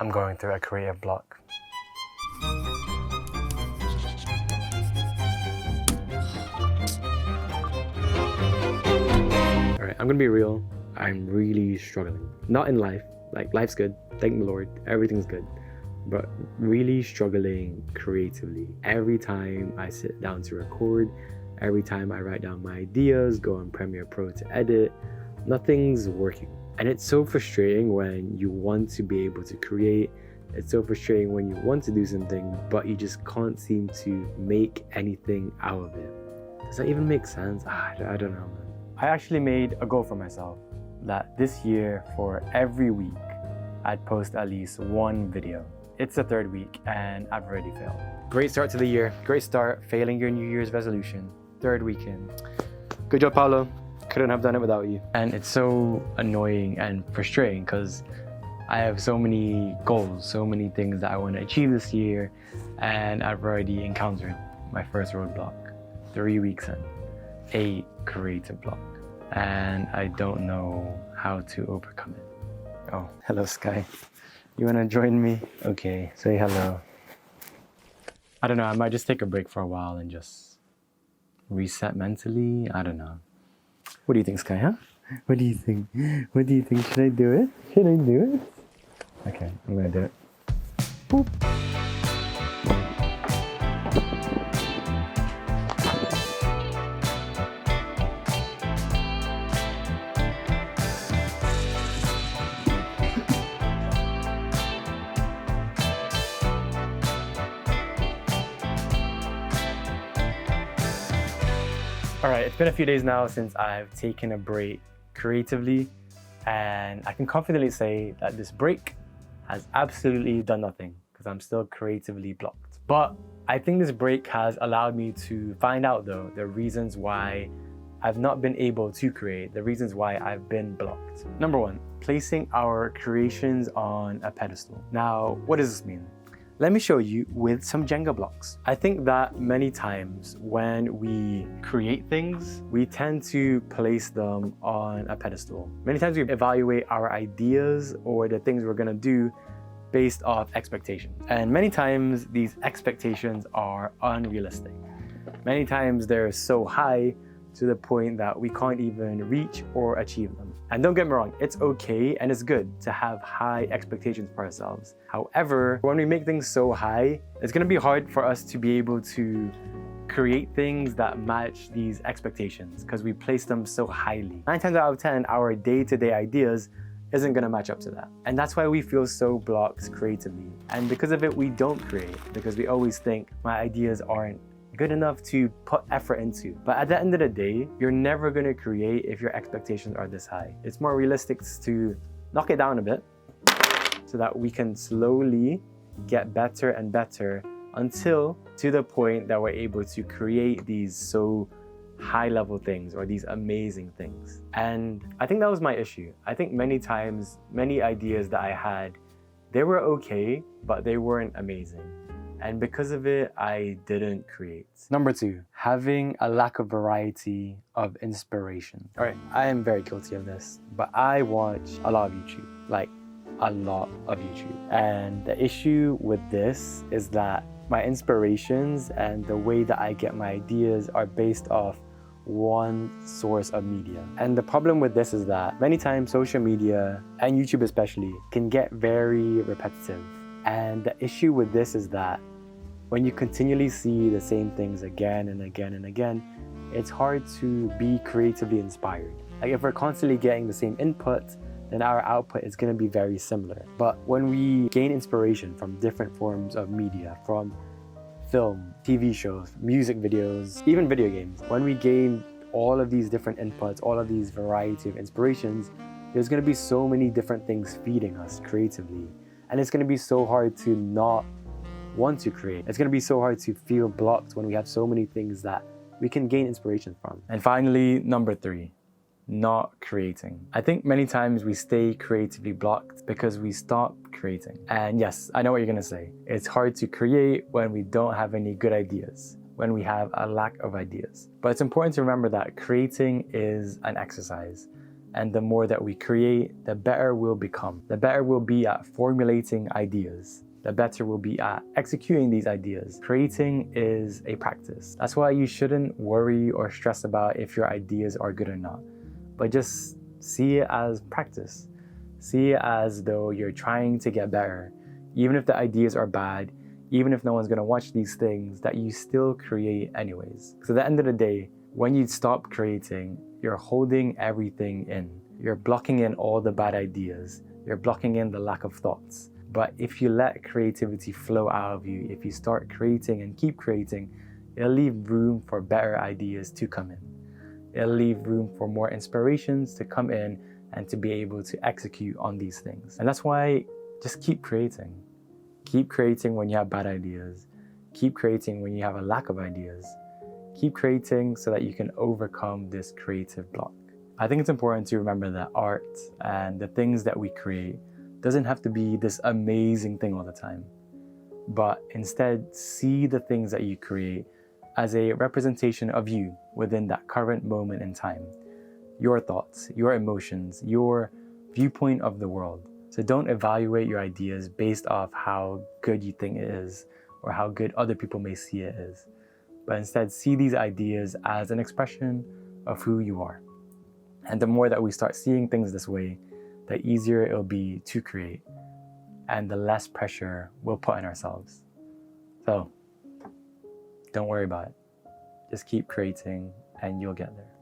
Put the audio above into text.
I'm going through a creative block. Alright, I'm gonna be real. I'm really struggling. Not in life. Like, life's good. Thank the Lord. Everything's good. But really struggling creatively. Every time I sit down to record, every time I write down my ideas, go on Premiere Pro to edit, nothing's working. And it's so frustrating when you want to be able to create. It's so frustrating when you want to do something, but you just can't seem to make anything out of it. Does that even make sense? I don't know, man. I actually made a goal for myself that this year, for every week, I'd post at least one video. It's the third week and I've already failed. Great start to the year. Great start, failing your New Year's resolution. Third weekend. Good job, Paolow. Couldn't have done it without you. And it's so annoying and frustrating because I have so many goals, so many things that I want to achieve this year, and I've already encountered my first roadblock. 3 weeks in, a creative block, and I don't know how to overcome it. Oh, hello Sky. You wanna join me? Okay, say hello. I don't know, I might just take a break for a while and just reset mentally. I don't know. What do you think, Sky, huh? What do you think? What do you think? Should I do it? Should I do it? Okay, I'm gonna do it. Boop. All right, it's been a few days now since I've taken a break creatively, and I can confidently say that this break has absolutely done nothing because I'm still creatively blocked. But I think this break has allowed me to find out though the reasons why I've not been able to create, the reasons why I've been blocked. Number one, placing our creations on a pedestal. Now, what does this mean? Let me show you with some Jenga blocks. I think that many times when we create things, we tend to place them on a pedestal. Many times we evaluate our ideas or the things we're gonna do based off expectations. And many times these expectations are unrealistic. Many times they're so high to the point that we can't even reach or achieve them. And don't get me wrong, it's okay and it's good to have high expectations for ourselves. However, when we make things so high, it's gonna be hard for us to be able to create things that match these expectations because we place them so highly. 9 times out of 10, our day-to-day ideas isn't gonna match up to that. And that's why we feel so blocked creatively. And because of it, we don't create because we always think my ideas aren't good enough to put effort into. But at the end of the day, you're never gonna create if your expectations are this high. It's more realistic to knock it down a bit so that we can slowly get better and better until to the point that we're able to create these so high level things or these amazing things. And I think that was my issue. I think many times, many ideas that I had, they were okay, but they weren't amazing. And because of it, I didn't create. Number two, having a lack of variety of inspiration. All right, I am very guilty of this, but I watch a lot of YouTube, like a lot of YouTube. And the issue with this is that my inspirations and the way that I get my ideas are based off one source of media. And the problem with this is that many times social media, and YouTube especially, can get very repetitive. And the issue with this is that when you continually see the same things again and again and again, it's hard to be creatively inspired. Like if we're constantly getting the same input, then our output is gonna be very similar. But when we gain inspiration from different forms of media, from film, TV shows, music videos, even video games, when we gain all of these different inputs, all of these variety of inspirations, there's gonna be so many different things feeding us creatively. And it's gonna be so hard to not want to create. It's gonna be so hard to feel blocked when we have so many things that we can gain inspiration from. And finally, number three, not creating. I think many times we stay creatively blocked because we stop creating. And yes, I know what you're gonna say. It's hard to create when we don't have any good ideas, when we have a lack of ideas. But it's important to remember that creating is an exercise. And the more that we create, the better we'll become. The better we'll be at formulating ideas. The better we'll be at executing these ideas. Creating is a practice. That's why you shouldn't worry or stress about if your ideas are good or not, but just see it as practice. See it as though you're trying to get better. Even if the ideas are bad, even if no one's gonna watch these things, that you still create anyways. So at the end of the day, when you stop creating, you're holding everything in. You're blocking in all the bad ideas. You're blocking in the lack of thoughts. But if you let creativity flow out of you, if you start creating and keep creating, it'll leave room for better ideas to come in. It'll leave room for more inspirations to come in and to be able to execute on these things. And that's why just keep creating. Keep creating when you have bad ideas. Keep creating when you have a lack of ideas. Keep creating so that you can overcome this creative block. I think it's important to remember that art and the things that we create doesn't have to be this amazing thing all the time. But instead, see the things that you create as a representation of you within that current moment in time. Your thoughts, your emotions, your viewpoint of the world. So don't evaluate your ideas based off how good you think it is or how good other people may see it is. But instead, see these ideas as an expression of who you are. And the more that we start seeing things this way, the easier it'll be to create and the less pressure we'll put on ourselves. So don't worry about it. Just keep creating and you'll get there.